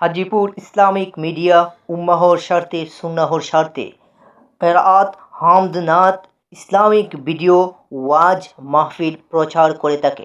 Hajipur Islamic media উম্মাহর স্বার্থে সুন্নাহর স্বার্থে কেরাত হামদ নাত ইসলামিক ভিডিও ওয়াজ মাহফিল প্রচার করে থাকে।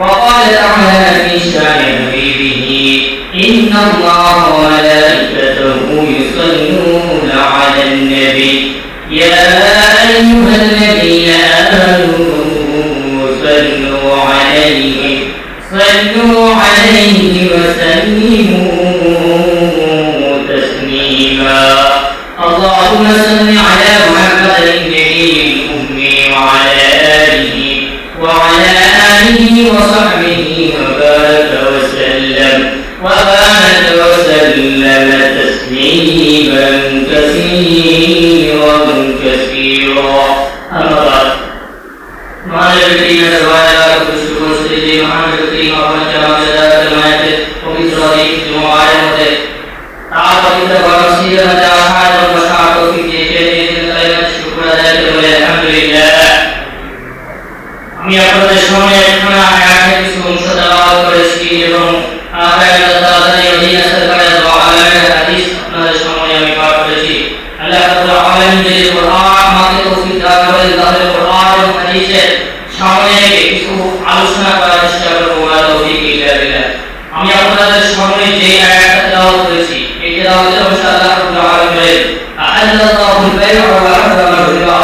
وقال تعالى في شأن حبيبه إن الله وملائكته يصلون على النبي يا أيها الذين آمنوا صلوا عليه وسلموا تسليما اللهم صل على محمد النبي الأمي وعلى آله وصحبه وبارك وسلم تسليما كثيرا أما بعد معنى الذين سوالا كتشكر سيدي محمد الكريم ومن جمع جداد المائة وفي صديق المعالمة تعالى إذا ورسيلة جاهد ومشاعر في جيشين الخيرات شكر ذلك والحمد لله আমি আপনাদের সামনে এখানে আয়াতের কিছু অংশ তেলাওয়াত করেছি এবং আয়াতের তাড়াতাড়ি মদিনা সরকারের দোয়ালের হাদিস আপনাদের সামনে আমি পাঠ করেছি। আল্লাহ রাব্বুল আলামিন যে কোরআন আমাকে তৌফিক দান করেন তাহলে কোরআন এবং হাদিসের সামনে কিছু আলোচনা করার চেষ্টা করব ওয়া তৌফিক ইল্লা বিল্লাহ। আমি আপনাদের সামনে যে আয়াতটা তেলাওয়াত করেছি এই তেলাওয়াতে ইনশাআল্লাহ রাব্বুল আলামিন বলেন আল্লাহুল বাই'আ ওয়া হারামাল রিবা।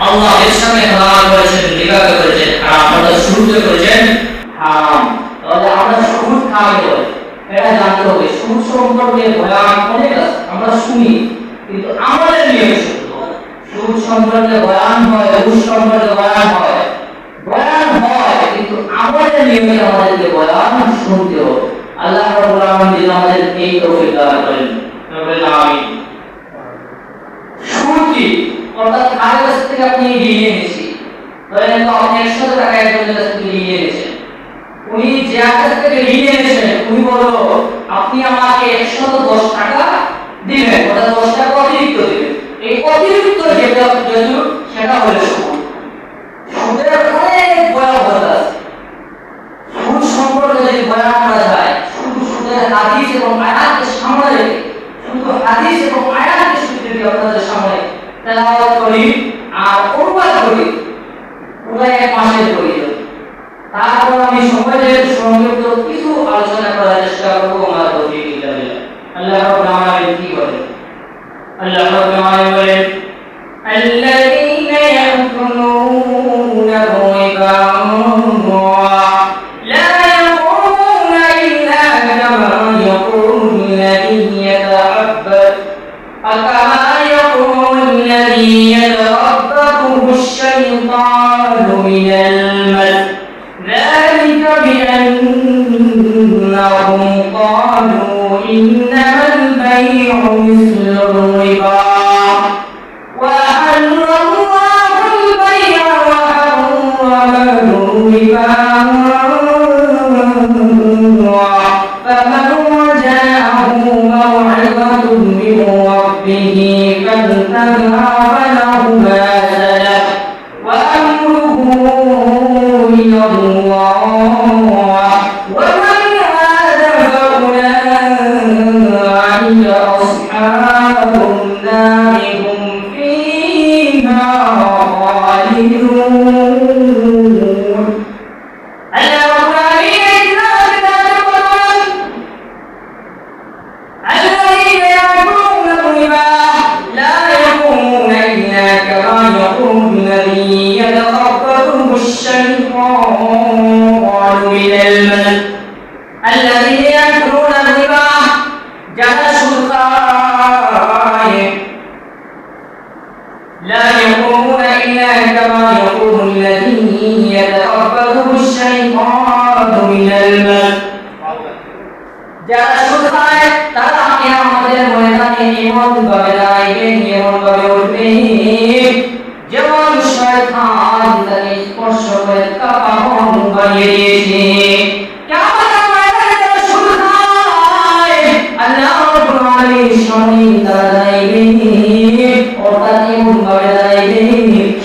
আল্লাহ এর সামনে হালাল করেছেন, রিবাকে করেছেন, আর আপনারা শুরুতে করেছেন হারাম। তাহলে আমরা সুদ খাই বলে এটা জানতে হবে। সুদ সম্পর্কে বয়ান অনেক আছে, আমরা শুনি, কিন্তু আমাদের নিয়ম সুদ সম্পর্কে বয়ান হয়, ঘুষ সম্পর্কে বয়ান হয়, কিন্তু আমাদের নিয়মে আমাদেরকে বয়ান শুনতে হবে। আল্লাহ রাব্বুল আলামিন আমাদের এই তৌফিক দান করেন। রব্বুল আলামিন সুদ কি? অর্থাৎ কারো কাছ থেকে আপনি ঋণ নিয়েছি, ধরেন তো আপনি 100 টাকা একজনের কাছ থেকে ঋণ নিয়েছেন, উনি যে কাছ থেকে ঋণ নিয়েছেন উনি বলল আপনি আমাকে 110 টাকা দিবেন, অর্থাৎ 10 টাকা অতিরিক্ত দিবেন। এই অতিরিক্ত যেটা সেটা হলো সুদ। সুদের অনেক ভয়াবহতা আছে। সুদ সম্পর্কে যদি বয়ান করা যায়, শুধু সুদের হাদিস এবং আয়াতকে সামনে রেখে, শুধু হাদিস এবং আয়াতকে শুধু আপনাদের সামনে তেলাওয়াত করি আর অনুবাদ করি, পুরো এক মাসের প্রয়োজন। তারপর আমি সময়ের সংক্ষিপ্ত কিছু আলোচনা করার চেষ্টা করবো। আমার তৌফিক ইল্লা বিল্লাহ। আল্লাহ রাব্বুল আলামিন কি বলেন? আল্লাহ রাব্বুল আলামিন বলেন আল্লাযীনা ইয়াকুলুনা রিবা ذلك بأنهم قالوا إنما البيع مثل الربا وأحل الله البيع وحرم الربا فمن جاءه موعظة من ربه فانتهى فله ما سلف وأمره إلى الله ومن عاد فأولئك أصحاب النار هم فيها خالدون. الذين يأكلون الربا لا يقومون إلا كما يقوم الذي يتخبطه الشيطان من المس. الذين يأكلون الربا جلسوا الخائف لا يقومون إلا كما يقوم الذي يتخبطه الشيطان من المس. যারা সুদ খায় তারা কিয়ামতের ময়দানে এমন ভাবে দাঁড়াবে এমন ভাবে উঠবে যেমন শয়তান তাকে স্পর্শ করে কাপড় বানিয়ে দিয়েছে। কিয়ামতের ময়দানে যারা সুদ খায় আল্লাহ রাব্বুল আলামিন সামনে তারা দাঁড়াবে অর্থাৎ এমন ভাবে দাঁড়াবে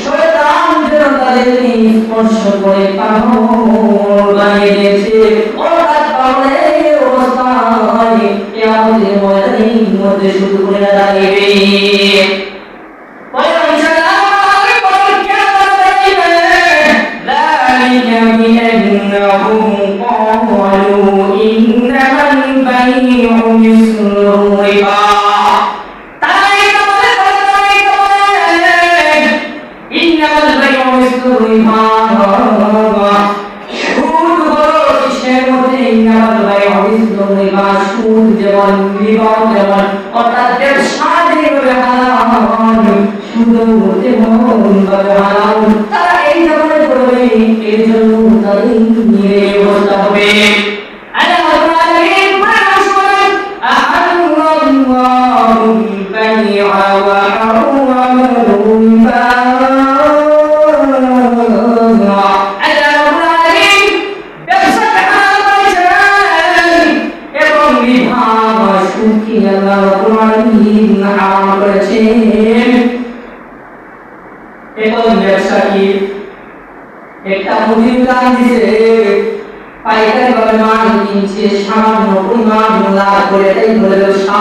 শয়তান যেন তাদেরকে স্পর্শ করে কাপড় বানিয়ে দিয়েছে। অর্থাৎ পাগলের অবস্থায় কিয়ামতের ময়দানের মধ্যে শুধু করে দাঁড়াবে। ذلك بأنهم قالوا إنما البيع مثل الربا إنما البيع مثل الربا সুদ যেমন রিবা যেমন অর্থাৎ ব্যবসা যেভাবে হারাম সুদও তেমন ভাবে হারাম। তারা এই ধরনের করবে এর জন্য তাদের নিয়ে অবস্থা হবে। আল্লাহ রাব্বুল আলামিন বলেন আহাল্লাল্লাহুল বাই'a ওয়া হারামাল রিবা। আল্লাহ রাব্বুল আলামিন হারাম করেছেন। এখন ব্যবসা কি একটা মুদির দোকান দিছে পাইকারি ভাবে মাল কিনছে সামান্য পরিমাণ লাভ করে তাই বলে ব্যবসা।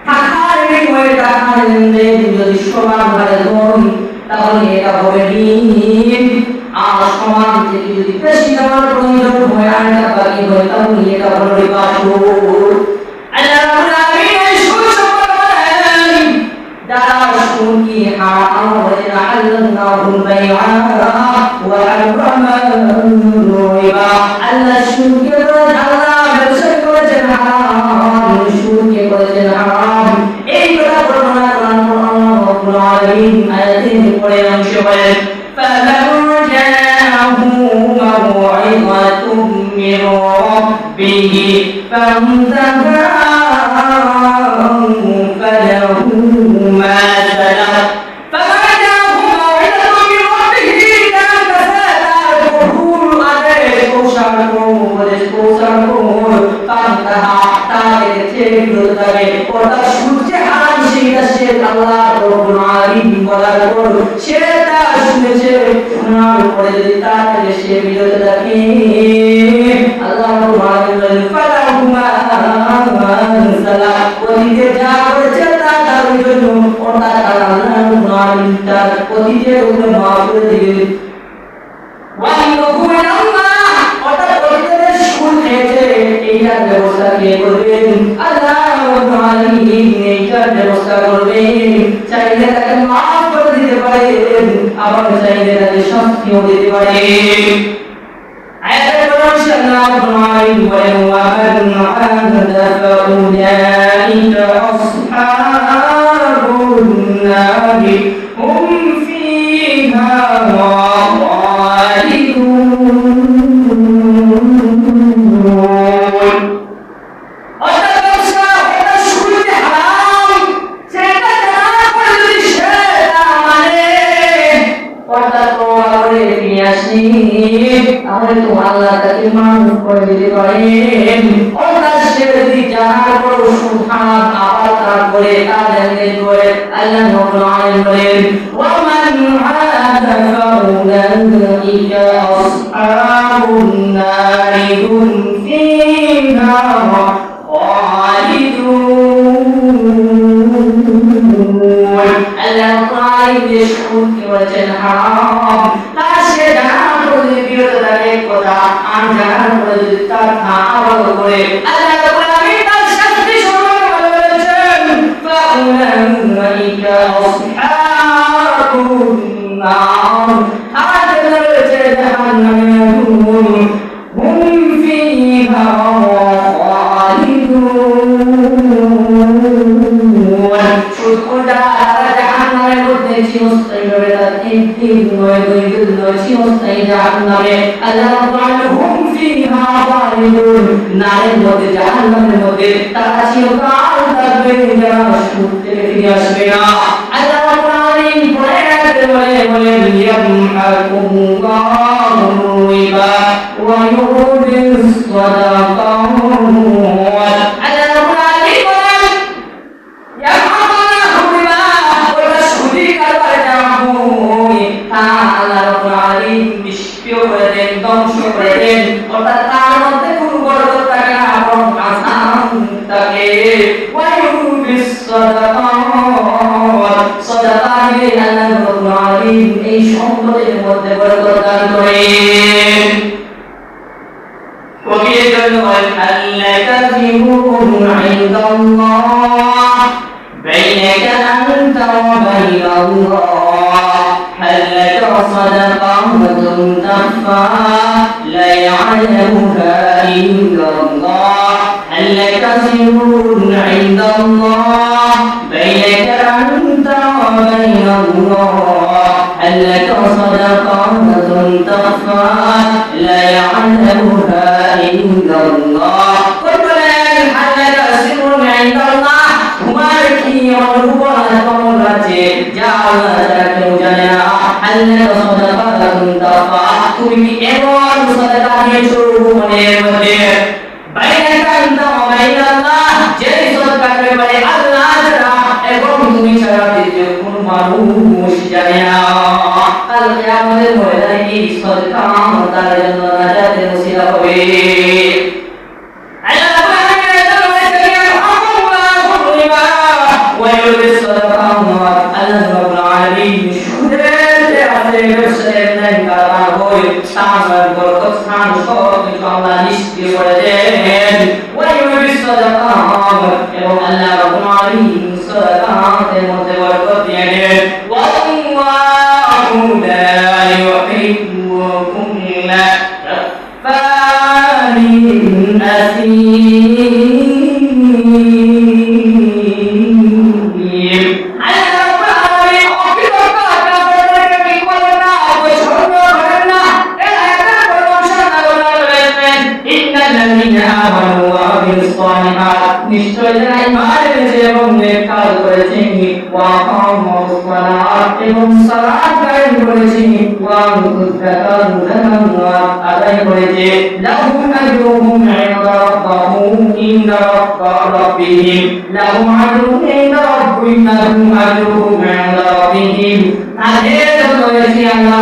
টাকার বিনিময়ে টাকার লেনদেন যদি সমান হারে হয় তাহলে এটা হবে ঋণ। আর সমান থেকে যদি বেশি দেওয়ার প্রয়োজন হয় আর টাকা বাকি হয় তাহলে এটা হবে রিবা সুদ। আল্লাহ রাব্বুল আলামিন সুদ সম্পর্কে যারা সুদকে হারাম করে আল্লাহুল বাই'a ওয়া হারামাল রিবা। আল্লাহ সুদকে আল্লাহ ব্যবসা করেছেন হারাম, সুদকে করেছেন হারাম। এই কথা বর্ণনা করেন আল্লাহ রাব্বুল আলামিন আয়াতের পরের অংশে বলেন فَمَنْ جَاءَهُ مَوْعِظَةٌ مِّن رَّبِّهِ فَانتَهَىٰ فَلَهُ مَا سَلَفَ فَمَنْ جَاءَهُ مَوْعِظَةٌ مِّن رَّبِّهِ আল্লাহ রাব্বুল আলামিন বলার পর সে তা শুনেছে, শোনার পরে যদি তার থেকে সে বিরত থাকে আল্লাহ রাব্বুল আলামিন বলেন ফালাহু মা সালাফ, অতীতে যা করেছে তা তার জন্য অর্থাৎ আল্লাহ রাব্বুল আলামিন তার অতীতের উপর মাফ করে দিবেন। ওয়াইনুহু ইলাল্লাহ, অর্থাৎ অতীতে সুদ খেয়েছে এইটার ব্যবস্থা কে করবেন? আল্লাহ রাব্বুল আলামিন এইটার ব্যবস্থা করবেন। চাইলে তাকে মাফ করে দিতে পারেন, আবার চাইলে তাকে শাস্তিও দিতে পারেন। আয়াতের পরে আল্লাহ রাব্বুল আলামিন বলেন ওয়া মান আ'াদা ফাউলাইকা আসহাবুন নারি হুম ফিহা খালিদুন। আল্লাহ তাকে মাফ করে দিতে পারেন। অবশ্যই যদি জানার পর সুবহান আবার তারপরে তাদের করে আল্লাহ রাব্বুল আলামিন বলেন ওয়া মান আদা ফাউলাইকা আসহাবুন নারি হুম ফিহা খালিদুন। আল্লাহ রাব্বুল আলামিন শুনতে বলেছেন হারাম তার সে জানার পরে বিরত থাকে কথা আর জানার পরে যদি তার আবার করে আল্লাহ রাব্বুল আলামিন তার শাস্তি সম্পর্কে বলেছেন ফাউলাইকা আসহাবুন নার তাদের রয়েছে জাহান্নামের আগুন হুম ফিহা খালিদুন। শুধু যারা জাহান্নামের মধ্যে চিরস্থায়ী হবে তারা একদিন নয় দুই দিন নয় চিরস্থায়ী জাহান্নামে আল্লাহ রাব্বুল আলামিন হুম ফিহা খালিদুন নারের মধ্যে জাহান্নামের মধ্যে তারা চিরকাল থাকবে যারা সুখ থেকে ফিরে আসবে না। আল্লাহ রাব্বুল আলামিন বলেন ইয়ামহাকুল্লাহু রিবা ওয়া ইউরবিস সাদাকাত। আল্লাহ রাব্বুল আলামিন বলেন ইয়ামহাকুল্লাহু রিবা ওয়া সুদি কারবার জামুই আল্লাহ রাব্বুল আলামিন নিষ্ক্রিয় করে দেন ধ্বংস করে দেন অর্থাৎ তার মধ্যে কোনো বরকত থাকে না বরং আসান থাকে। ওয়া ইউরবিস সাদাকাত সাদাকা দিলে আল্লাহ রাব্বুল আলামিন এই সম্পদের মধ্যে বরকত দান করেন। কবির জন্য আল্লাকা যিবুন ইনদাল্লাহ বাইনাকা আনতা ওয়া বাইনাল্লাহ হাল্লাকা সাদাকাতুন তাখফা লা ইয়া'লামুহা ইল্লাল্লাহ হাল্লাকা যিবুন ইনদাল্লাহ বাইনাকা আনতা ওয়া বাইনাল্লাহ হাল্লাকা সাদাকাতুন তাখফা লা ইয়া'লামুহা ইল্লাল্লাহ। বলেন হাল্লাকা যিবুন ইনদাল্লাহ তোমার কি অনুভব কেমন আছে যা আল্লাহ তাআলা কেউ জানে না। হাল্লাকা সাদাকাতুন তাখফা তুমি কি এমন সাদাকা দিয়েছো মনের মধ্যে বাইনাকা আনতা ওয়া বাইনাল্লাহ যে সাদাকার ব্যাপারে আল্লাহ ছাড়া এবং তুমি ছাড়া দ্বিতীয় কোনো মানুষ জানে না। কাল কিয়ামতের ময়দানে এই সাদাকা তার জন্য নাজাতের ওসিলা হবে। আল্লাহ রাব্বুল আলামিন বলেছেন ইয়ামহাকুল্লাহু রিবা ওয়া ইউরবিস সাদাকাত। আল্লাহ রাব্বুল আলামিন সুদের আছে ব্যবসায়ের নাই কারবার হয় সামান বরকত স্থান সব কিছু আল্লাহ নিষ্ক্রিয় করে দেন। ওয়া ইউরবিস সাদাকাত এবং আল্লাহ রাব্বুল আলামিন সাদাকাতের মধ্যে বরকত দিয়ে দেন। ওয়াল্লাহু লা ইউহিব্বু কুল্লা কাফফারিন আসীম। আল্লাহ রাব্বুল আলামিন অবিরত কাফেরদেরকে কি বলেন না অবসন্ন করেন না। এই আয়াতের প্রশংসা আল্লাহ করেছেন ইন্নাল্লাযীনা আমানু ওয়া আমিলুস সালিহাত নিশ্চয় যারা ঈমান এনেছে এবং নেক কাজ করেছে ওয়া আকামুস সালাত এবং সালাত কায়েম করেছে ওয়া আতাউয যাকাত যাকাত আদায় করেছে লাহুম আজরুহুম ইনদা রাব্বিহিম লাহুম আজরুহুম ইনদা রাব্বিহিম লাহুম আজরুহুম ইনদা রাব্বিহিম তাদের জন্য রয়েছে আল্লাহ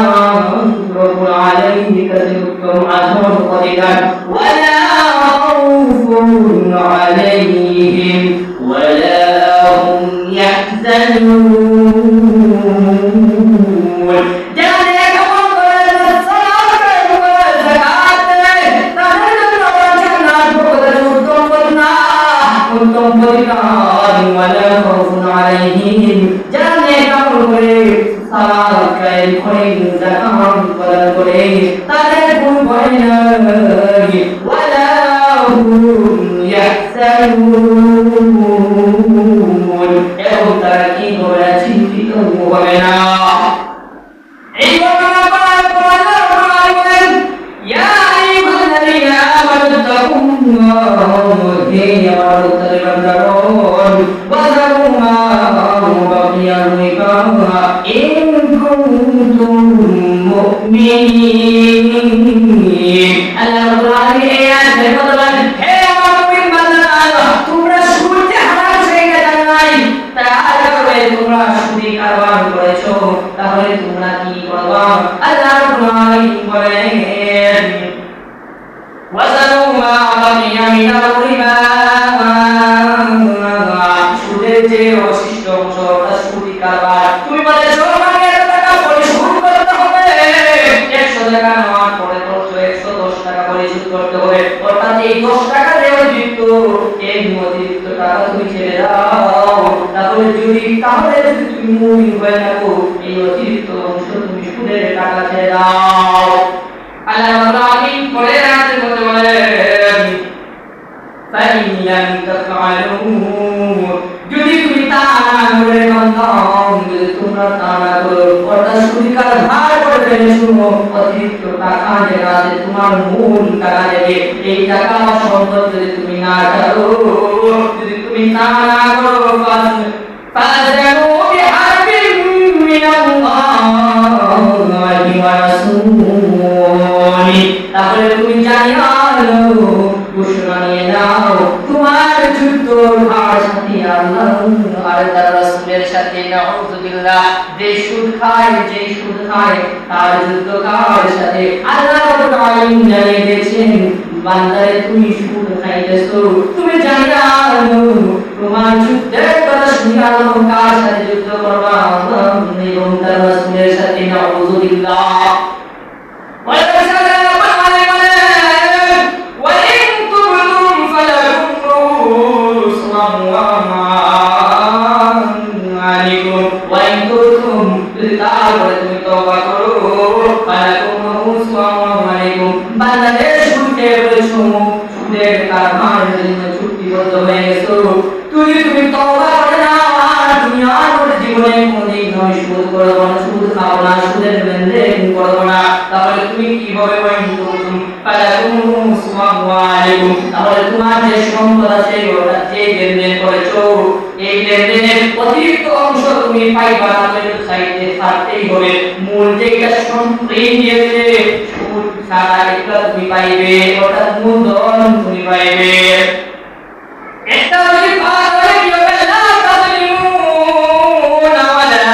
রাব্বুল আলামিন কাছে উত্তম আজর প্রতিদান ওয়ালা খাউফুন আলাইহিম ওয়ালা হুম ইয়াহজানুন। যারা কেমন করে সালাত করে যাকাত দেয় তাদের জন্য জান্নাত প্রদান উত্তম প্রতিদান ওয়ালা খাউফুন আলাইহিম। যারা কেমন করে সালাত কায়েম করে যাকাত প্রদান করে তাদের কোনো ভয় নাই ওয়ালা হুম ইয়াহজানুন। হে আমার উত্তরে বান্দাগণ ওয়াজারু মা বাকিয়া রিবা ইন কুনতুম মুমিনিন। আল্লাহ রাব্বুল আলামিন এই আয়াতে বলেন, হে আমার মুমিন বান্দারা, তোমরা সুদে হারাম ছেড়ে দাও নাই, তাহলে তোমরা সুদে কারবার করেছো, তাহলে তোমরা কি করবা? আল্লাহ রাব্বুল আলামিন বলেন, ওয়াজারু মা বাকিয়া মিনার রিবা, সুদের যে অবশিষ্ট অংশ অর্থাৎ সুদি কারবার, তুমি বলেছো আমাকে এত টাকা পরিশোধ করতে হবে, 100 টাকা নেওয়ার পরে 110 টাকা পরিশোধ করতে হবে, অর্থাৎ এই 10 টাকা যে অতিরিক্ত, এই অতিরিক্ত টাকা তুমি ছেড়ে দাও, তাহলে যদি তুমি মুমিন হয়ে থাকো, এই অতিরিক্ত অংশ তুমি সুদের টাকা ছেড়ে দাও। আল্লাহ রাব্বুল আলামিন পরে আয়াতের মধ্যে বলেন, ফাইন লাম তাফআলু, যদি তুমি তা না করে যদি তোমরা তা না করো, অর্থাৎ সুদি কারবার করে ফেলেছো, অতিরিক্ত টাকা যেটা আছে তোমার মূল টাকা দেবে, এই টাকা সম্পদ যদি তুমি না ছাড়ো, যদি তুমি তা না করো, ফাজানু বিহারবিন মিনাল্লাহি ওয়া রাসূলি, তাহলে তুমি জানিয়ে ঘোষণা নিয়ে নাও, তোমার যুদ্ধ কার সাথে? আল্লাহ আর তার রাসূলের সাথে। নাউযুবিল্লাহ, যে সুদ খায় তার যুদ্ধ কার সাথে? আল্লাহ রাব্বুল আলামিন জানিয়ে দিয়েছেন, বান্দারে তুমি সুদ খাইতেছো, তুমি জানিয়া তোমার যুদ্ধের কথা শুনে আল্লাহ কার সাথে যুদ্ধ করবা? আল্লাহ এবং তার রাসূলের সাথে। নাউযুবিল্লাহ। তুমি তওবা করে নাও, তুমি আর জীবনে কোনদিন নয় সুদ করবে না, সুদ খাও না, সুদের লেনদেন করবে না, তাহলে তুমি কি হবে? তাহলে তোমার যে সম্পদ আছে ওটা যে লেনদেন করেছো, এই লেনদেনের অতিরিক্ত অংশ তুমি পাইবা না, সাইডে থাকতেই হবে। মূল যেটা সম্পদ দিয়েছে সুদ ছাড়া এটা তুমি পাইবে, অর্থাৎ মূলধন তুমি পাইবে। একটা যদি ভাগ হয়ে কি হবে? লা তাজলিমুন ওয়ালা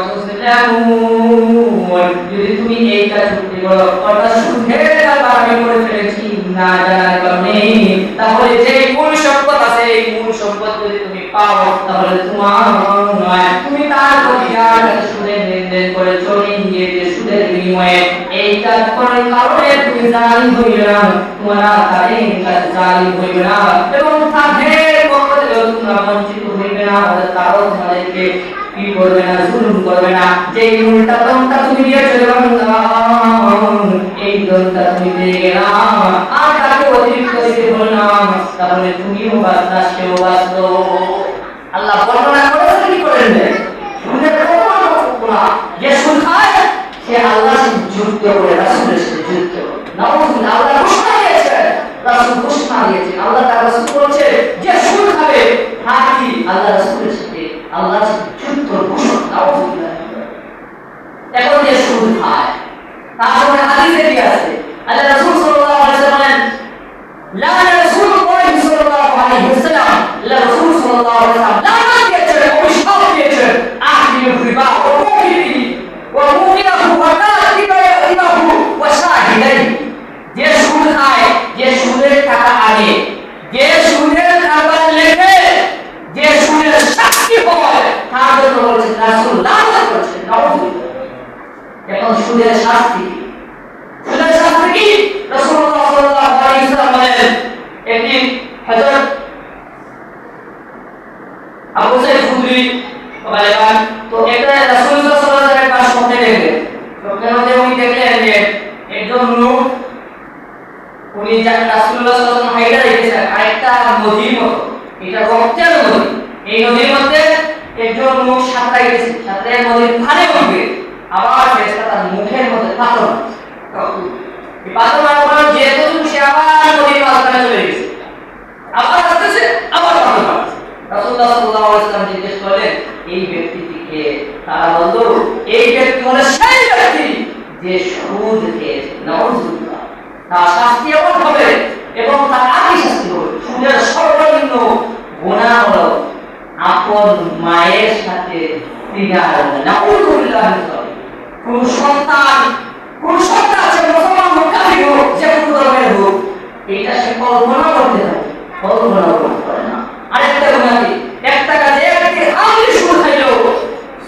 তুজলামুন, যদি তুমি এইটা চুক্তি করো, অর্থাৎ সুদের কারবার করে ফেলেছি না জানার কারণে, তাহলে যে মূল সম্পদ আছে এই মূল সম্পদ যদি তুমি পাও, তাহলে তোমার নয়, তুমি তার প্রতি যার কাছে সুদের লেনদেন করেছো, নিয়ে যে সুদের বিনিময়ে, এইটা করার কারণে তুমি জালিম হইবে না, তোমার তাদের কাছে জালিম হইবে না, এবং তাদের পক্ষ থেকে তোমরা বঞ্চিত হইবে না, তারাও তোমাদেরকে কি করবে না, জুলুম করবে না। যে উল্টা দমটা তুমি দিয়েছো, এই দমটা তুমি দিয়ে গেলা, আর তাকে অতিরিক্ত দিতে বলো না, তাহলে তুমিও বাঁচলা, সেও বাঁচলো। আল্লাহ বর্ণনা করেছেন কি করেন? সুদের যে সুদ খায় সে আল্লাহর সাথে যুদ্ধ করে, রাসূলের সাথে যুদ্ধ। নাউযুবিল্লাহ, আল্লাহ ঘোষণা দিয়েছেন, রাসূল ঘোষণা দিয়েছেন, আল্লাহ তার রাসূল বলেছে যে সুদ খাবে হাকি আল্লাহ রাসূলের সাথে আল্লাহর সাথে যুদ্ধ ঘোষণা। নাউযুবিল্লাহ। এখন যে সুদ খায় তারপরে হাদিসে কি আছে? আল্লাহ রাসূল সাল্লাল্লাহু আলাইহি ওয়াসাল্লাম বলেন, লা রাসূলুল্লাহ সাল্লাল্লাহু আলাইহি ওয়াসাল্লাম, আল্লাহ রাসূল সাল্লাল্লাহু আলাইহি ওয়াসাল্লাম লানত দিয়েছেন, অভিশাপ দিয়েছেন, আখির রিবা ও মুকিরি ওয়া মুকিরাহু ওয়া কাতিবাহু ওয়া শাহিদাই, যে সুদ খায়, যে সুদের টাকা আনে, যে সুদের কারবার লেখে, যে সুদের সাক্ষী হয়, তার জন্য বলেছেন রাসূল লানত করেছেন। নাউযুবিল্লাহ। এখন সুদের শাস্তি, সুদের শাস্তি কি? রাসূলুল্লাহ সাল্লাল্লাহু আলাইহি ওয়াসাল্লাম বলেন, একদিন হযরত আবু সাঈদ খুদরি বলেন, তো একটা রাসূলুল্লাহ সাল্লাল্লাহু আলাইহি ওয়াসাল্লাম একটা স্বপ্নে দেখলেন, স্বপ্নের মধ্যে উনি দেখলেন যে একজন লোক, উনি রাসূলুল্লাহ সাল্লাল্লাহু আলাইহি ওয়াসাল্লাম হাইটা রেখেছেন আরেকটা নদীর মতো, এটা রক্তের নদী, এই নদীর মধ্যে একজন লোক সাঁতরাই গেছে, সাঁতরে নদীর ধারে উঠবে, আবার ফেরেশতা তার মুখের মধ্যে পাথর, বাদ মনে করেন যেহেতু সে আবার নদীর মাঝখানে চলে গেছে, আবার আসতেছে, আবার বাদ মারছে। রাসূলুল্লাহ সাল্লাল্লাহু আলাইহি ওয়াসাল্লাম জিজ্ঞেস করলেন এই ব্যক্তিটিকে, তারা বলল এই ব্যক্তি হলো সেই ব্যক্তি যে সুদ খেয়েছে। নাউযুবিল্লাহ। তার শাস্তি এমন হবে এবং তার আগে শাস্তি হবে। সুদের সর্বনিম্ন গুনাহ হলো আপন মায়ের সাথে জিনা। নাউযুবিল্লাহ। কোন সন্তান সে মুসলমান হোক কাফির হোক, যে কোন ধর্মের হোক, এটা সে কল্পনা করতে পারে, কল্পনা করতে পারে না। আরেকটা গুনাহ কি? একটা কাজে একটি হামলি সুদ খাইলো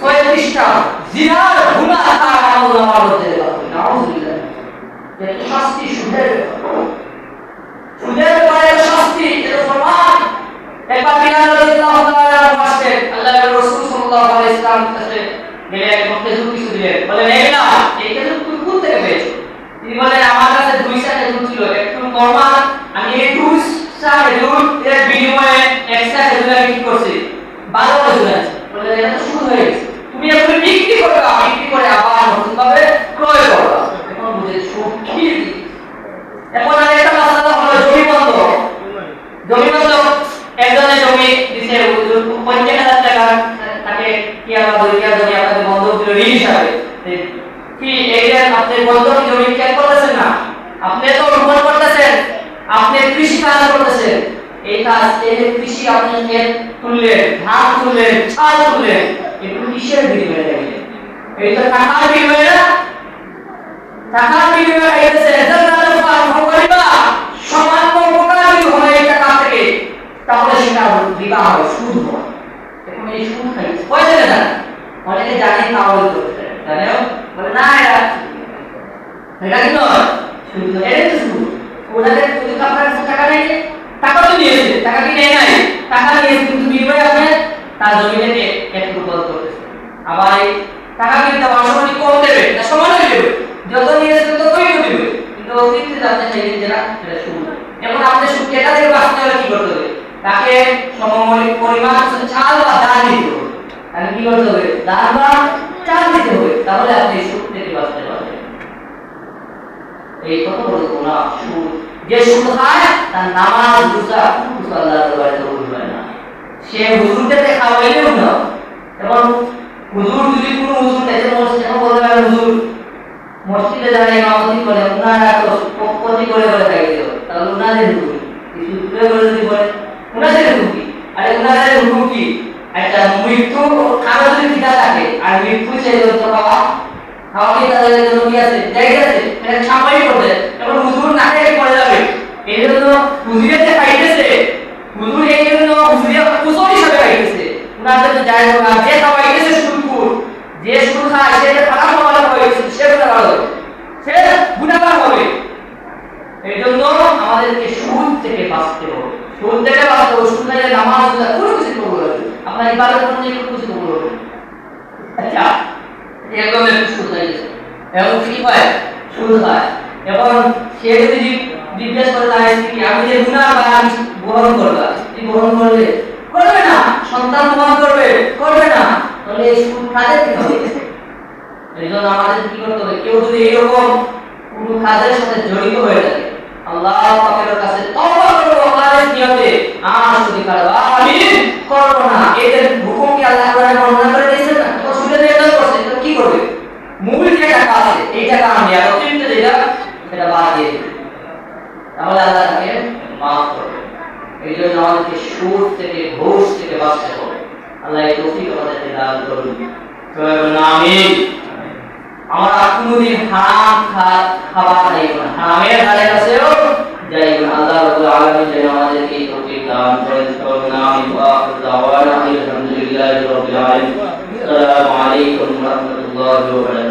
36টা জিনার গুনাহ তার আমলনামার মধ্যে দেওয়া হবে। নাউযুবিল্লাহ। এত শাস্তি সুদের পরে শাস্তি, এটা ফরমান। একবার বিলাল রাদিয়াল্লাহু তাআলা আসেন আল্লাহর রাসূল সাল্লাল্লাহু আলাইহি ওয়াসাল্লাম কাছে গেলে এক খেজুর কিছু দিলেন, বলেন এই না, এই খেজুর তুমি কোথা থেকে পেয়েছো? তিনি বলেন আমার কাছে 2 টা খেজুর ছিল, একটু কমা, আমি এই 2 টা খেজুর এর বিনিময়ে একটা খেজুর আমি কি করছি, 12 খেজুর আছে। বলে এটা তো সুদ হয়ে গেছে, তুমি এখন বিক্রি করবা, বিক্রি করে আবার নতুন ভাবে ক্রয় করবা। এখন বুঝে সুদ কি। এখন আরেকটা মাসলা হলো জমি বন্ধক। জমি বন্ধক, একজনের জমি দিছে 50,000 টাকা, তাকে কি আমরা বলি জমি আপনাদের বন্ধক দিল ঋণ হিসাবে। কি এই যে আপনি বন্ধক জমি চেক করতেছেন না, আপনি তো রোপণ করতেছেন, আপনি কৃষি কাজ করতেছেন, এই কাজ এই যে কৃষি আপনি ক্ষেত তুললেন, ধান তুললেন, চাল তুললেন, এগুলো কিসের বিনিময়ে দিলেন? এই তো টাকার বিনিময়ে না, টাকার বিনিময়ে হইতেছে জান্নাতুল ফারহা সামান্য উপকার যদি হয় এই টাকা থেকে, তাহলে সেটা রিবা হবে, সুদ হবে। এখন এই সুদ খাইছে পয়সা দেন, অনেকে জানে তাও করতে জানেও, বলে না এটা কি নয়, সুদ এটা তো সুদ। ওনাদের যদি আপনার কাছে টাকা নেই, টাকা তো নিয়েছে, টাকা কি নেই নাই, টাকা নিয়েছে কিন্তু বিনিময়ে আপনি তার জমি থেকে একটু বদল করতেছে। আবার এই টাকা কিন্তু অসমানি কম দেবে না সমানই দেবে, যত নিয়েছে ততই তো দিবে, কিন্তু অতিরিক্ত জানতে চাইলে যেটা সেটা সুদ। এখন আপনি সুদ টাকা থেকে বাঁচতে হলে কি করতে হবে? তাকে সমমূল্য পরিমাণ চাল বা দান দিতে হবে। তাহলে কি করতে হবে? দান বা চাল দিতে হবে, তাহলে আপনি সুদ থেকে বাঁচতে পারবেন। এই কত বড় গুনাহ সুদ। যে সুদ খায় তার নামাজ রোজা কিছু আল্লাহর দরবারে কবুল হয় না। সে হুজুরকে খাওয়াইলেও না। এবং হুজুর যদি কোনো হুজুর এসে মসজিদে বলে গেল হুজুর মসজিদে যারা ইমামতি করে ওনারা তো প্রতি করে খাইতে হবে, তাহলে ওনাদের হুকুম কিছু দূরে করে যদি বলে ওনাদের হুকুম কি? আরে ওনাদের হুকুম কি? একটা মৃত্যু কারো যদি পিতা থাকে আর মৃত্যু সেই পাওয়া খাওয়াকে তাদের জন্য কি আছে, জায়গা আছে, এটা সাময়িক করবে। এখন হুজুর না খেয়ে পড়ে যাবে, এই জন্য হুজুরে যে খাইতেছে, হুজুর এই জন্য হুজুরে কুসর হিসাবে খাইতেছে, ওনাদের তো জায়গা না, যে খাওয়াইতেছে সুদখোর, যে সুদ খায় সে খারাপ খাবার খাওয়াইছে, সে গুনাহগার হবে, সে গুনাহগার হবে। এই জন্য আমাদেরকে সুদ থেকে বাঁচতে হবে, সুদ থেকে বাঁচতে হবে। সুদ থেকে নামাজ রোজা কোনো কিছু কবুল হবে, আপনার ইবাদত করলে কোনো কিছু কবুল হবে। আচ্ছা একদম সুদ হয়ে গেছে, এবং কি হয় সুদ হয়। এবং সে যদি জিজ্ঞেস করে তার স্ত্রী আমি যে গুনাহ বা আমি গ্রহণ করবা, স্ত্রী গ্রহণ করবে না, সন্তান গ্রহণ করবে না, তাহলে এই সুদ কাজে কি হবে? এই জন্য আমাদের কি করতে হবে? কেউ যদি এরকম কোনো কাজের সাথে জড়িত হয়ে থাকে, আল্লাহ পাকের কাছে তওবা করব, খালিস নিয়তে আর সুদ করব আমি করব না। এদের হুকুম কি আল্লাহ কোরআনে বর্ণনা করে দিয়েছেন না? তো সুদে দিয়ে করছে, তো কি করবে? মূল যে টাকা আছে এই টাকা আমি আর অতিরিক্ত যেটা সেটা বাদ দিয়ে দেব, তাহলে আল্লাহ তাকে মাফ করবে। এই জন্য আমাদেরকে সুদ থেকে ঘুষ থেকে বাঁচতে হবে। আল্লাহ এই তৌফিক আমাদেরকে দান করুন। আমিন। আমরা কোনদিন হারাম খাবার খাইব না, হারামের ধারে কাছেও যাইব না। আল্লাহ রাব্বুল আলামিন যেন আমাদেরকে এই তৌফিক দান করেন। আমিন। ওয়া আখিরু দাওয়ানা আলহামদুলিল্লাহি রাব্বিল আলামিন। আসসালামু আলাইকুম ওয়া রাহমাতুল্লাহি ওয়া বারাকাতুহু।